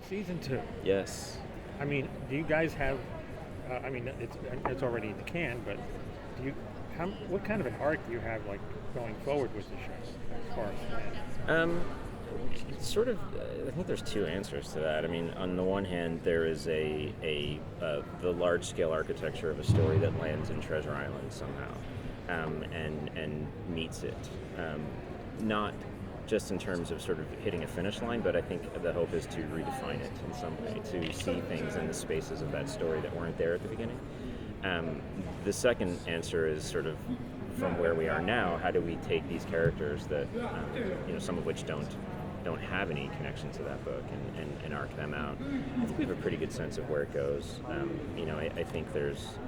season 2. Yes. I mean, do you guys have? I mean, it's already in the can, but do you? What kind of an arc do you have, like, going forward with the show as far as plans? Sort of. I think there's two answers to that. I mean, on the one hand, there is the large scale architecture of a story that lands in Treasure Island somehow, and meets it. Not just in terms of sort of hitting a finish line, but I think the hope is to redefine it in some way, to see things in the spaces of that story that weren't there at the beginning. The second answer is sort of from where we are now. How do we take these characters that some of which don't have any connection to that book and arc them out? I think we have a pretty good sense of where it goes. I think there's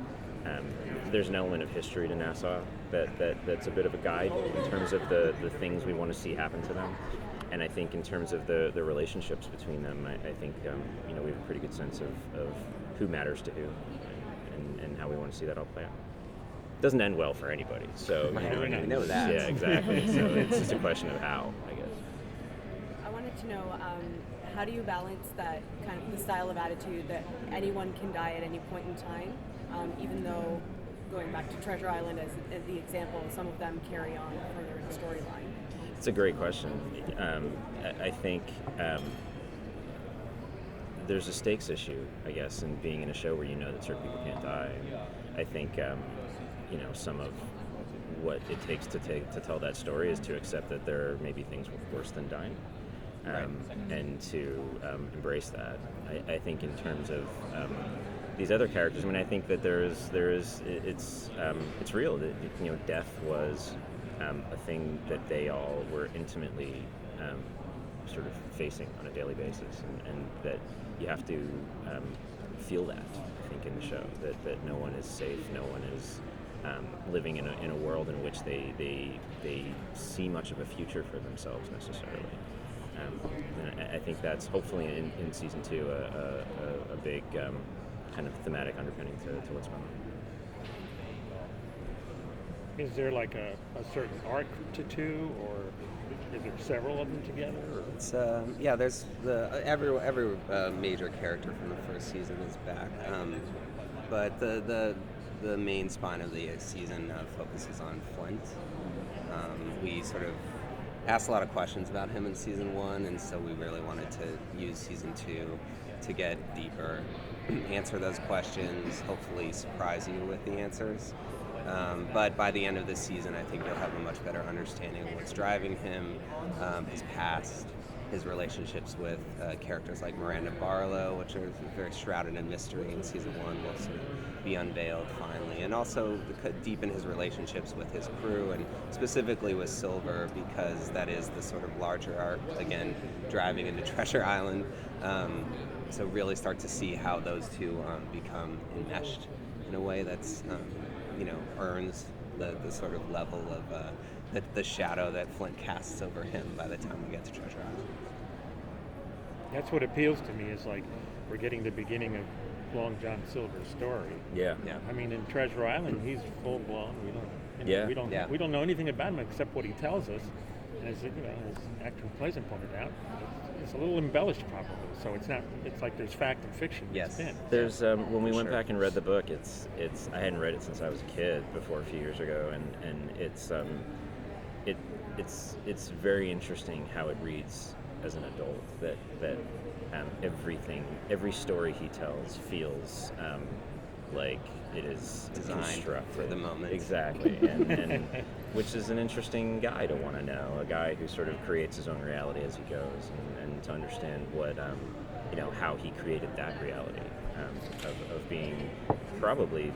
an element of history to Nassau that's a bit of a guide in terms of the things we want to see happen to them. And I think in terms of the relationships between them, I think we have a pretty good sense of who matters to who and how we want to see that all play out. It doesn't end well for anybody, so we know that. Yeah, exactly. So it's just a question of how, I guess. I wanted to know, how do you balance that kind of the style of attitude that anyone can die at any point in time, even though, going back to Treasure Island as the example, some of them carry on further in the storyline? It's a great question. I think there's a stakes issue, I guess, in being in a show where you know that certain people can't die. I think some of what it takes to tell that story is to accept that there may be things worse than dying, and to embrace that. I think in terms of these other characters, I mean, I think that it's real that death was a thing that they all were intimately sort of facing on a daily basis, and that you have to feel that, I think, in the show, that no one is safe, no one is living in a world in which they see much of a future for themselves necessarily. And I think that's hopefully in season 2 a big kind of thematic underpinning to what's going on. Is there like a certain arc to 2, or is there several of them together? Or? It's there's every major character from the first season is back, but the main spine of the season focuses on Flint. We sort of asked a lot of questions about him in season 1, and so we really wanted to use season 2 to get deeper, answer those questions, hopefully surprise you with the answers. But by the end of this season, I think you'll have a much better understanding of what's driving him, his past, his relationships with characters like Miranda Barlow, which are very shrouded in mystery in season 1, will sort of be unveiled finally, and also deepen his relationships with his crew, and specifically with Silver, because that is the sort of larger arc, again, driving into Treasure Island. So really start to see how those two become enmeshed in a way that's, earns the sort of level of the shadow that Flint casts over him by the time we get to Treasure Island. That's what appeals to me, is like we're getting the beginning of Long John Silver's story. Yeah. I mean, in Treasure Island, he's full blown. We don't know anything about him except what he tells us. And as Actor Pleasant pointed out, it's a little embellished probably. So it's like there's fact and fiction. Yes. There's when we went back and read the book, it's I hadn't read it since I was a kid before a few years ago, and it's very interesting how it reads as an adult, that every story he tells feels like it is designed for the moment. Exactly, and which is an interesting guy to want to know, a guy who sort of creates his own reality as he goes, and to understand what how he created that reality of being probably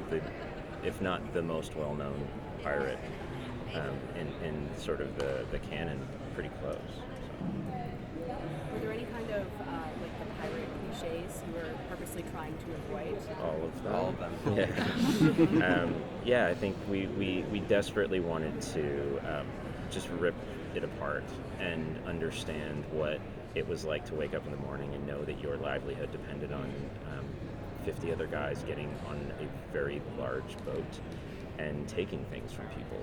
if not the most well-known pirate in sort of the canon, pretty close. Were there any kind of the pirate cliches you were purposely trying to avoid? All of them. Yeah. I think we desperately wanted to just rip it apart and understand what it was like to wake up in the morning and know that your livelihood depended on 50 other guys getting on a very large boat and taking things from people.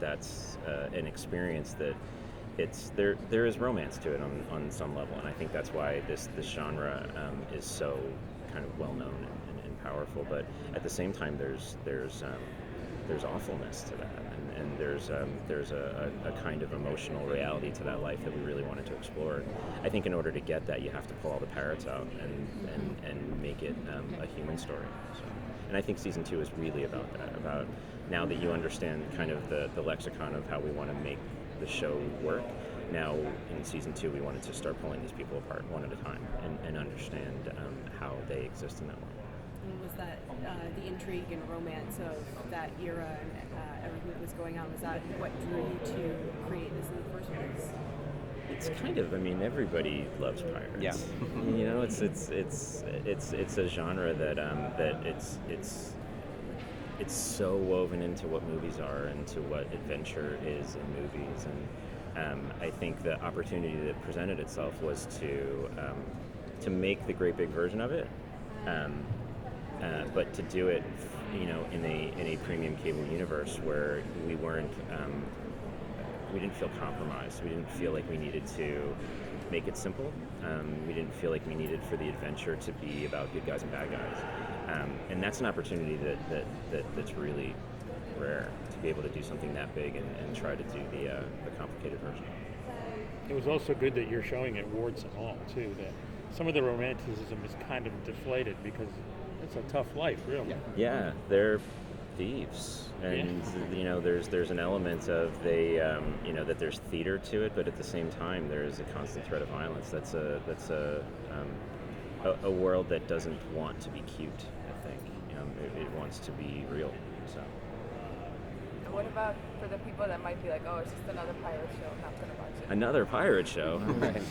That's an experience that there is romance to it on some level, and I think that's why this genre is so kind of well known and powerful. But at the same time, there's awfulness to that, and there's a kind of emotional reality to that life that we really wanted to explore. I think in order to get that, you have to pull all the parrots out and make it a human story. So, and I think season 2 is really about that. About now that you understand kind of the lexicon of how we want to make the show work. Now in season 2, we wanted to start pulling these people apart one at a time and understand how they exist in that world. And was that the intrigue and romance of that era and everything that was going on? Was that what drew you to create this in the first place? It's kind of, I mean, everybody loves pirates. Yeah. You know, it's a genre that it's so woven into what movies are and to what adventure is in movies, and I think the opportunity that presented itself was to make the great big version of it, but to do it, you know, in a premium cable universe where we didn't feel compromised. We didn't feel like we needed to make it simple. We didn't feel like we needed for the adventure to be about good guys and bad guys. And that's an opportunity that's really rare, to be able to do something that big and try to do the complicated version. It was also good that you're showing it warts and all too. That some of the romanticism is kind of deflated because it's a tough life, really. Yeah, they're thieves, and you know, there's an element of you know, that there's theater to it, but at the same time, there is a constant threat of violence. That's a world that doesn't want to be cute. I think, you know, it wants to be real. So. And what about for the people that might be like, oh, it's just another pirate show, I'm not gonna watch it? Another pirate show.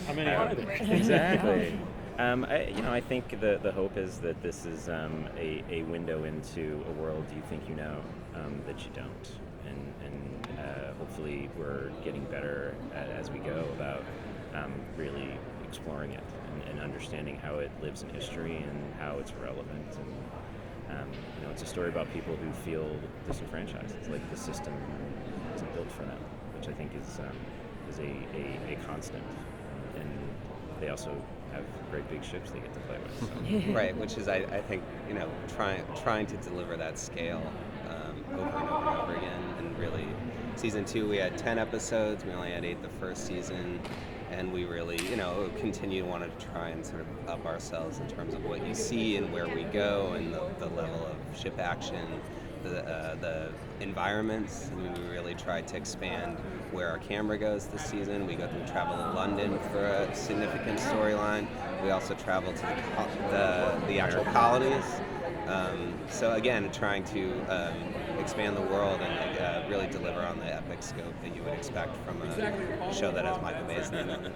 How many are there? Exactly. I think the hope is that this is a window into a world you think you know that you don't, and hopefully we're getting better as we go about really exploring it and understanding how it lives in history and how it's relevant. And you know, it's a story about people who feel disenfranchised. It's like the system isn't built for them, which I think is a constant. And they also have great big ships they get to play with. So. Right, which is I think, you know, trying to deliver that scale over and over and over again. And really, season 2 we had 10 episodes. We only had 8 the first season, and we really, you know, wanted to try and sort of up ourselves in terms of what you see and where we go and the level of ship action, the environments. I mean, we really tried to expand where our camera goes this season. We travel to London for a significant storyline. We also travel to the actual colonies. So again, trying to expand the world and really deliver on the epic scope that you would expect from a show that has Michael Bay's name in it.